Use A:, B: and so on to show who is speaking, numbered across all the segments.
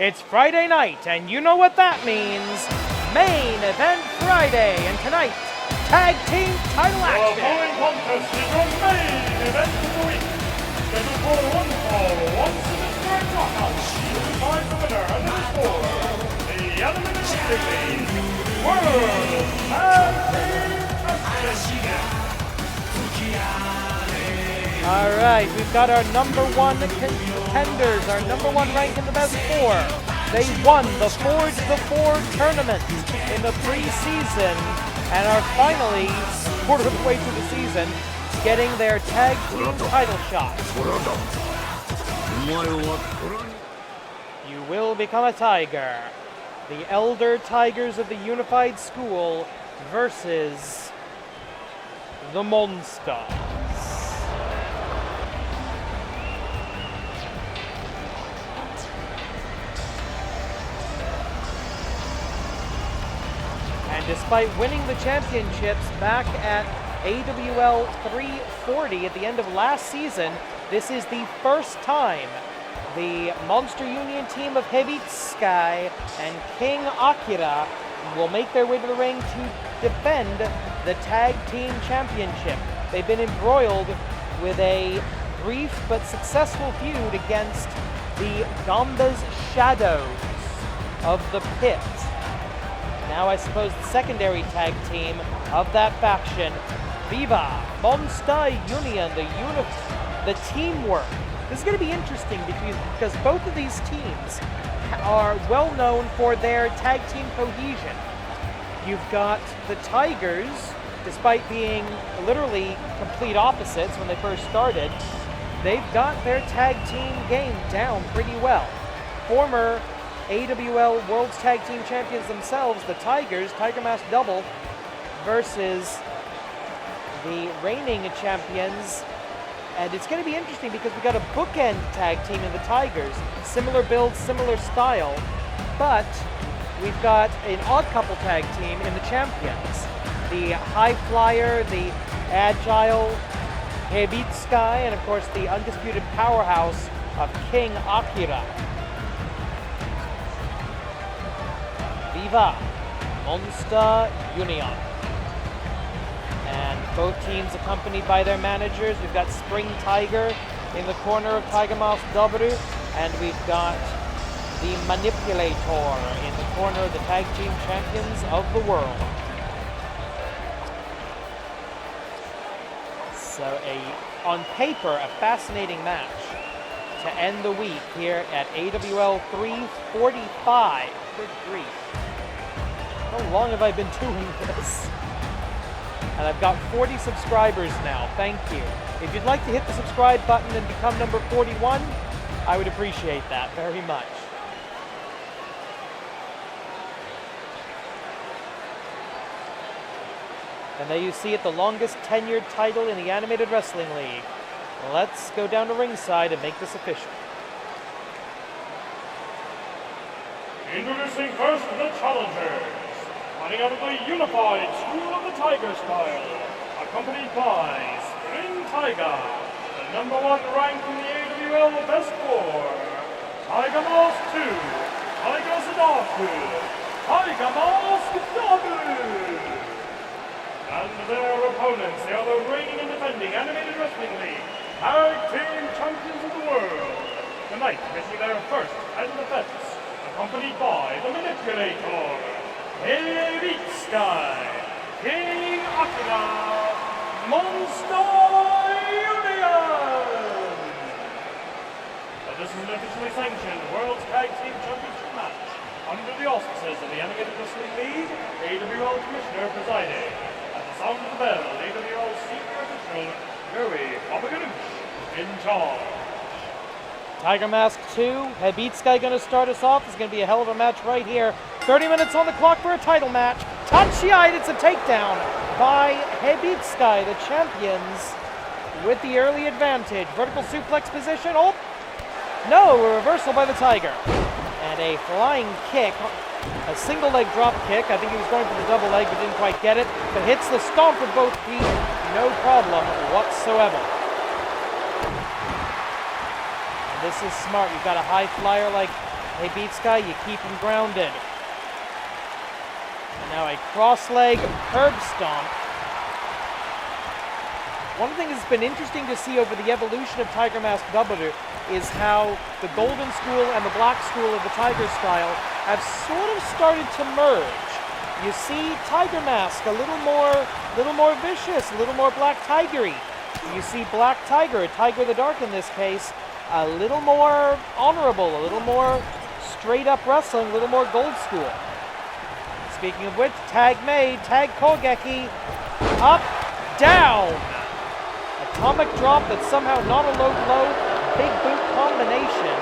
A: It's Friday night, and you know what that means. Main Event Friday, and tonight, Tag Team Title
B: The
A: action.
B: following contest is your main event of the week. Scheduled for one fall, one symmetric knockout. You decide the winner, and it is for the Animated Wrestling League World Tag Team Championship.
A: All right, we've got our number one contenders, our number one rank in the best four. They won the Forge the Four tournament in the preseason and are finally, quarter of the way through the season, getting their tag team title shot. You will become a tiger. The Elder Tigers of the Unified School versus the Monsters. And despite winning the championships back at AWL 340 at the end of last season, this is the first time the Monster Union team of Hevitsky and King Akira will make their way to the ring to defend the Tag Team Championship. They've been embroiled with a brief but successful feud against the Gambas Shadows of the Pit. Now I suppose the secondary tag team of that faction, Viva Monster Union, the teamwork. This is going to be interesting because both of these teams are well known for their tag team cohesion. You've got the Tigers, despite being literally complete opposites when they first started, they've got their tag team game down pretty well. Former AWL World's Tag Team Champions themselves, the Tigers, Tiger Mask Double, versus the reigning champions. And it's going to be interesting because we've got a bookend tag team in the Tigers. Similar build, similar style. But we've got an odd couple tag team in the champions. The high flyer, the agile Hevitsky, and of course the undisputed powerhouse of King Akira. Viva Monster Union. And both teams accompanied by their managers. We've got Spring Tiger in the corner of Tiger Mask W, and we've got the Manipulator in the corner of the Tag Team Champions of the world. So on paper, a fascinating match to end the week here at AWL 345. Good grief. How long have I been doing this? And I've got 40 subscribers now. Thank you. If you'd like to hit the subscribe button and become number 41, I would appreciate that very much. And there you see it, the longest tenured title in the Animated Wrestling League. Let's go down to ringside and make this official.
B: Introducing first the challengers. Coming out of the Unified School of the Tiger Style, accompanied by Spring Tiger, the number one rank in the AWL Best Four, Tiger Mask 2, Tiger Sadaku, Tiger Mask W. And their opponents, they are the reigning and defending Animated Wrestling League Tag Team Champions of the World. Tonight, missing their first and defense, accompanied by the Manipulator, Hevitsky, King Akira, Monster Union! But this is an officially sanctioned World's Tag Team Championship match under the auspices of the Animated Wrestling League, AWL Commissioner presiding. At the sound of the bell, AWL Senior Official Joey Papaganoush in charge.
A: Tiger Mask 2, Hevitsky going to start us off. It's going to be a hell of a match right here. 30 minutes on the clock for a title match. Tachiai, it's a takedown by Hevitsky, the champions, with the early advantage. Vertical suplex position. Oh, no, a reversal by the Tiger. And a flying kick, a single leg drop kick. I think he was going for the double leg, but didn't quite get it. But hits the stomp with both feet, no problem whatsoever. This is smart. You've got a high flyer like Hebitska, you keep him grounded. And now a cross-leg curb stomp. One thing that's been interesting to see over the evolution of Tiger Mask W is how the Golden School and the Black School of the Tiger style have sort of started to merge. You see Tiger Mask a little more vicious, a little more Black Tigery. You see Black Tiger, Tiger the Dark in this case, a little more honorable, a little more straight up wrestling, a little more Gold School. Speaking of which, tag made, tag Kogeki, up, down. Atomic drop that's somehow not a low blow, big boot combination.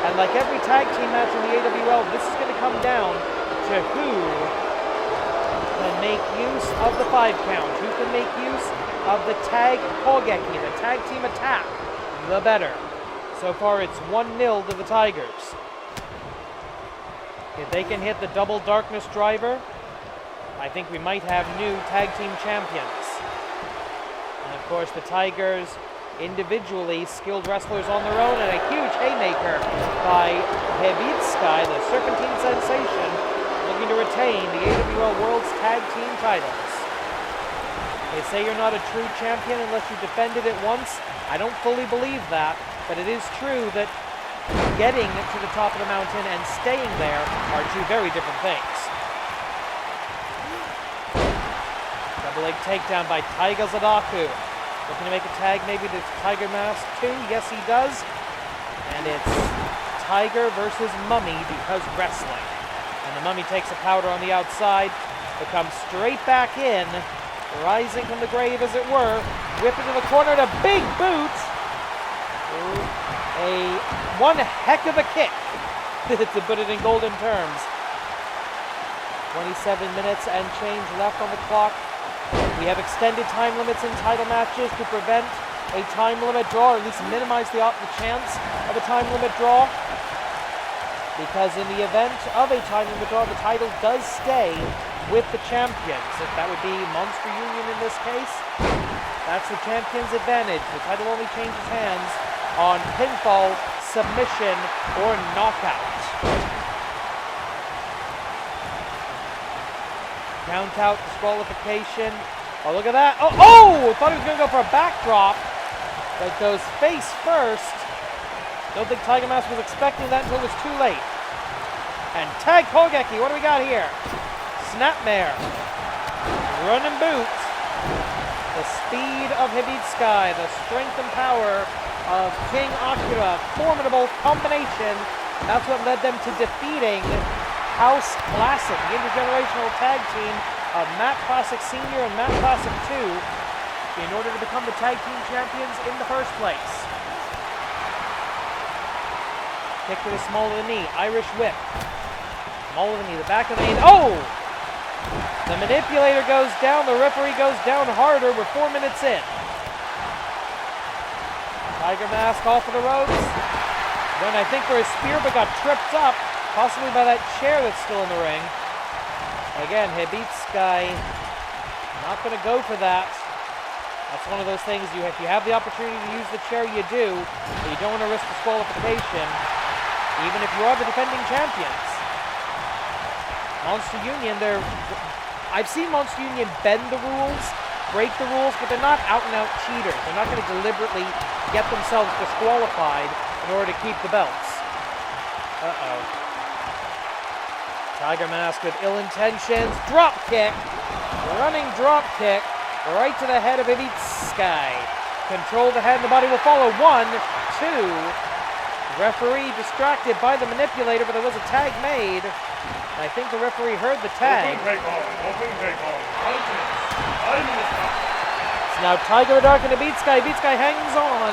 A: And like every tag team match in the AWL, this is going to come down to who can make use of the 5 count, who can make use of the tag Kogeki, the tag team attack, the better. So far it's 1-0 to the Tigers. If they can hit the double darkness driver, I think we might have new tag team champions. And of course the Tigers individually skilled wrestlers on their own, and a huge haymaker by Hebitska, the Serpentine Sensation, looking to retain the AWL World's Tag Team titles. They say you're not a true champion unless you defended it once. I don't fully believe that, but it is true that getting to the top of the mountain and staying there are two very different things. Double leg takedown by Taiga Zadaku. Looking to make a tag maybe to Tiger Mask 2. Yes, he does. And it's Tiger versus Mummy because wrestling. And the Mummy takes a powder on the outside, but comes straight back in, rising from the grave as it were. Whip into the corner and a big boot. One heck of a kick, to put it in golden terms. 27 minutes and change left on the clock. We have extended time limits in title matches to prevent a time limit draw, or at least minimize the chance of a time limit draw. Because in the event of a time limit draw, the title does stay with the champions. If that would be Monster Union in this case, that's the champion's advantage. The title only changes hands on pinfall, submission, or knockout. Count out, disqualification. Oh, look at that. Oh! Thought he was going to go for a backdrop, but goes face first. Don't think Tiger Mask was expecting that until it was too late. And tag Kogeki, what do we got here? Snapmare. Running boot. The speed of Hebitska, the strength and power of King Akira. Formidable combination. That's what led them to defeating House Classic, the intergenerational tag team of Matt Classic Sr. and Matt Classic 2, in order to become the tag team champions in the first place. Kick to the small of the knee, Irish whip. Small of the knee, the back of the knee. Oh! The manipulator goes down, the referee goes down harder. We're 4 minutes in. Tiger Mask off of the ropes. Went, I think, for a spear, but got tripped up, possibly by that chair that's still in the ring. Again, Hebitska not going to go for that. That's one of those things, if you have the opportunity to use the chair, you do, but you don't want to risk disqualification, even if you are the defending champions. Monster Union, I've seen Monster Union bend the rules, break the rules, but they're not out-and-out cheaters. They're not going to deliberately get themselves disqualified in order to keep the belts. Uh-oh. Tiger Mask with ill intentions. Drop kick. Running drop kick right to the head of Hebitska. Control the head and the body will follow. 1, 2. Referee distracted by the manipulator, but there was a tag made. I think the referee heard the tag. So now Tiger Dark and Hebitska. Hebitska hangs on.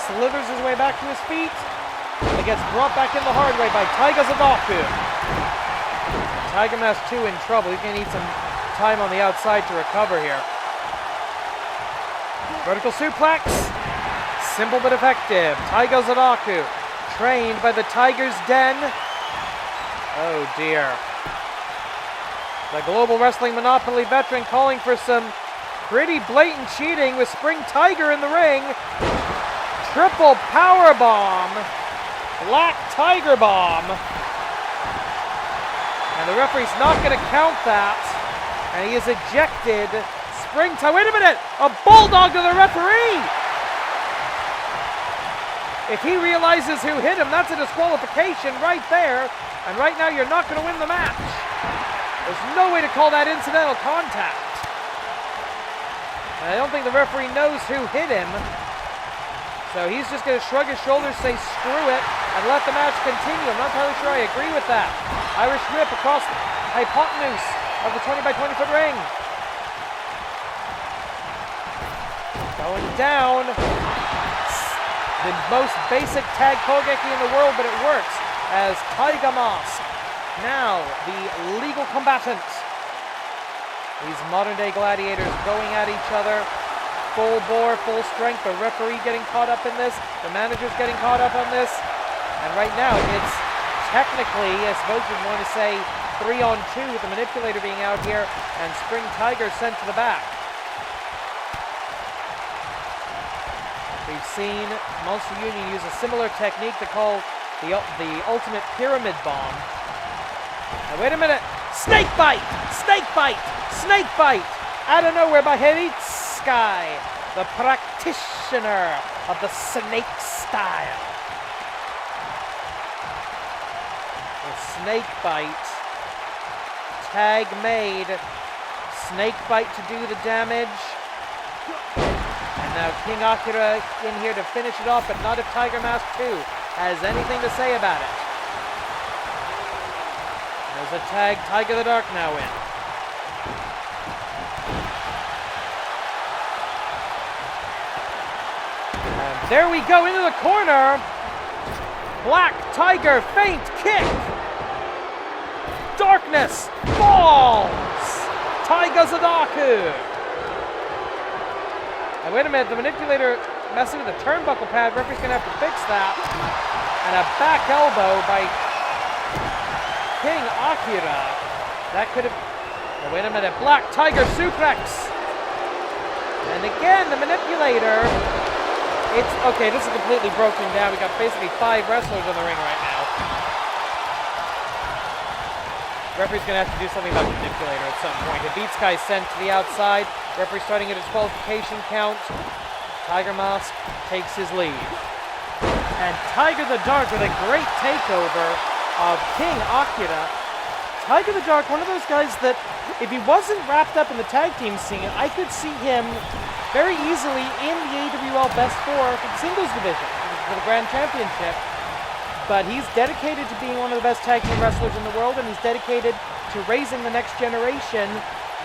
A: Slithers his way back to his feet. And gets brought back in the hard way by Taiga Zadaku. Tiger Mask 2 in trouble. He's going to need some time on the outside to recover here. Vertical suplex. Simple but effective. Taiga Zadaku, trained by the Tiger's Den. Oh dear. The Global Wrestling Monopoly veteran calling for some pretty blatant cheating with Spring Tiger in the ring. Triple power bomb Black Tiger Bomb. And the referee's not going to count that. And he is ejected. Springtime. Wait a minute! A bulldog to the referee! If he realizes who hit him, that's a disqualification right there. And right now, you're not going to win the match. There's no way to call that incidental contact. And I don't think the referee knows who hit him. So he's just going to shrug his shoulders, say screw it, and let the match continue. I'm not entirely sure I agree with that. Irish whip across the hypotenuse of the 20 by 20 foot ring. Going down. The most basic tag kogeki in the world, but it works as Tiger Mask, now the legal combatant. These modern day gladiators going at each other, full bore, full strength. The referee getting caught up in this, the manager's getting caught up on this, and right now it's technically, I suppose you'd want to say, 3-on-2 with the manipulator being out here and Spring Tiger sent to the back. We've seen Monster Union use a similar technique to call the ultimate pyramid bomb. Now wait a minute. Snake bite! Snake bite! Snake bite! Out of nowhere by Sky, the practitioner of the snake style. The snake bite. Tag made. Snake bite to do the damage. And now King Akira in here to finish it off, but not if Tiger Mask 2 has anything to say about it. There's a tag, Tiger the Dark now in. And there we go into the corner. Black Tiger feint kick. Darkness falls. Taiga Zadaku. And wait a minute, the manipulator messing with the turnbuckle pad. Referee's going to have to fix that. And a back elbow by King Akira. That could have... Oh, wait a minute. Black Tiger suplex. And again, the manipulator. It's... Okay, this is completely broken down. We got basically 5 wrestlers in the ring right now. Referee's going to have to do something about the manipulator at some point. It beats guy sent to the outside. Referee starting a disqualification count. Tiger Mask takes his lead. And Tiger the Dark with a great takeover of King Akira. Tiger the Dark, one of those guys that if he wasn't wrapped up in the tag team scene, I could see him very easily in the AWL Best 4 for the singles division for the Grand Championship. But he's dedicated to being one of the best tag team wrestlers in the world, and he's dedicated to raising the next generation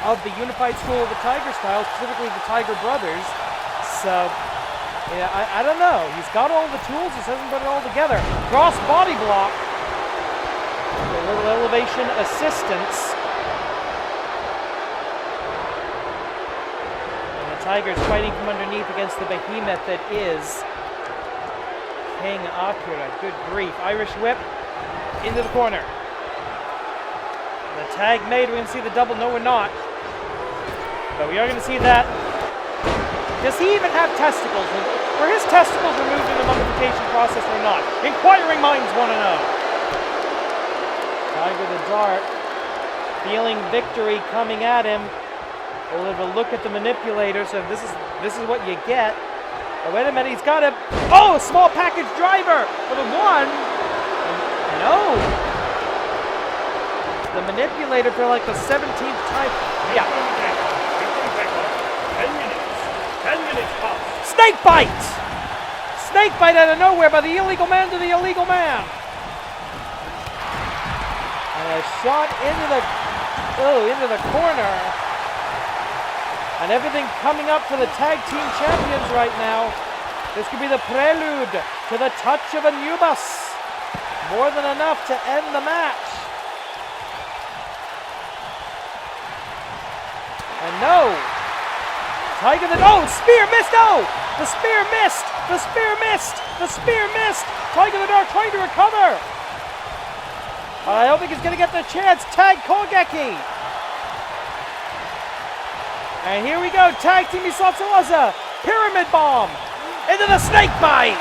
A: of the unified school of the Tiger style, specifically the Tiger Brothers. So, yeah, I don't know. He's got all the tools, just hasn't put it all together. Cross body block. A little elevation assistance. And the Tiger's fighting from underneath against the behemoth that is King Akira. Good grief. Irish whip into the corner. The tag made. We're going to see the double. No, we're not. But we are going to see that. Does he even have testicles? Were his testicles removed in the mummification process or not? Inquiring minds want to know. Tiger the Dark feeling victory coming at him. We'll have a look at the manipulator. So this is what you get. Oh, wait a minute, he's got a... Oh, small package driver for the one. No. The manipulator for like the 17th time. Yeah.
B: 10 minutes past.
A: Snake bite! Snake bite out of nowhere by the illegal man to the illegal man. And a shot into the corner. And everything coming up for the tag team champions right now. This could be the prelude to the touch of Anubis. More than enough to end the match. And no. Tiger the... Oh, spear missed. Oh, the spear missed. The spear missed. The spear missed. Tiger the Dark trying to recover. I don't think he's going to get the chance. Tag Kogeki. And here we go, tag team Isatsuwaza, pyramid bomb, into the snake bite.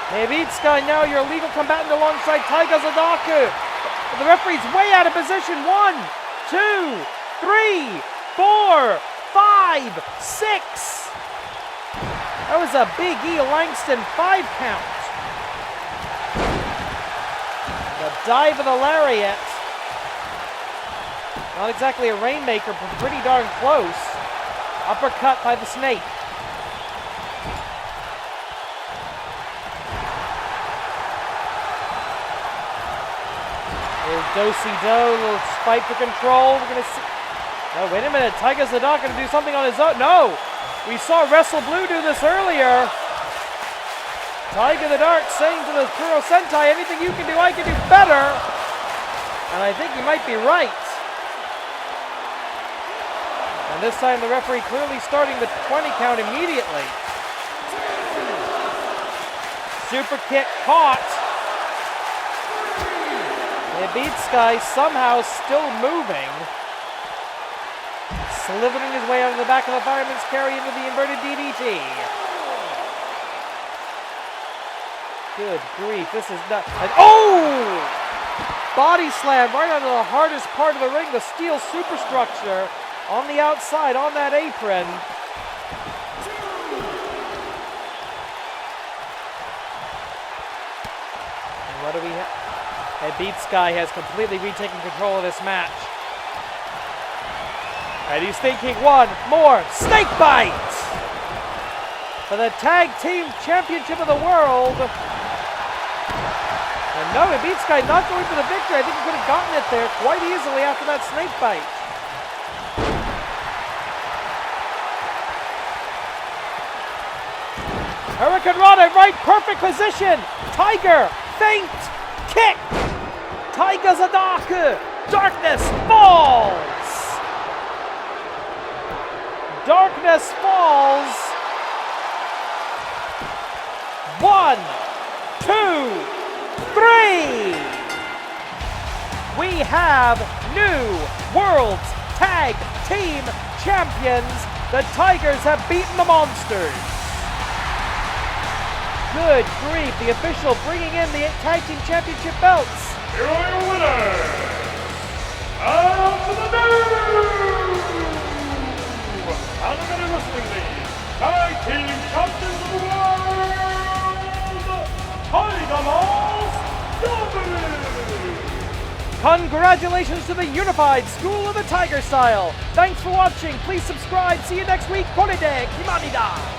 A: Nebitska now your legal combatant alongside Taiga Zadaku. The referee's way out of position. 1, 2, 3, 4, 5, 6. That was a Big E Langston 5 count. The dive of the lariat. Not exactly a rainmaker, but pretty darn close. Uppercut by the snake. Here's Do-si-do, little spike to control. We're gonna see. No, wait a minute. Taiga Zadok gonna do something on his own. No! We saw Wrestle Blue do this earlier. Taiga the Dark saying to the Kuro Sentai, anything you can do, I can do better. And I think he might be right. And this time the referee clearly starting the 20 count immediately. Super kick caught. Nebitska somehow still moving. Slithering his way out of the back of the fireman's carry into the inverted DDT. Good grief, this is not. Oh! Body slam right onto the hardest part of the ring, the steel superstructure on the outside, on that apron. And what do we have? Nebitska has completely retaken control of this match. And he's thinking one more snake bite for the Tag Team Championship of the World. And no, Nebitska not going for the victory. I think he could have gotten it there quite easily after that snake bite. Hurricane Rana, right, perfect position. Tiger, feint, kick. Taiga Zadaku, darkness falls. Darkness falls. 1, 2, 3. We have new World Tag Team Champions. The Tigers have beaten the Monsters. Good grief, the official bringing in the Tag Team Championship belts.
B: Here are your winners. And the new and the wrestling league Tag Team Champions of the World, Tiger Mask.
A: Congratulations to the Unified School of the Tiger Style. Thanks for watching. Please subscribe. See you next week. Konede Kimanida.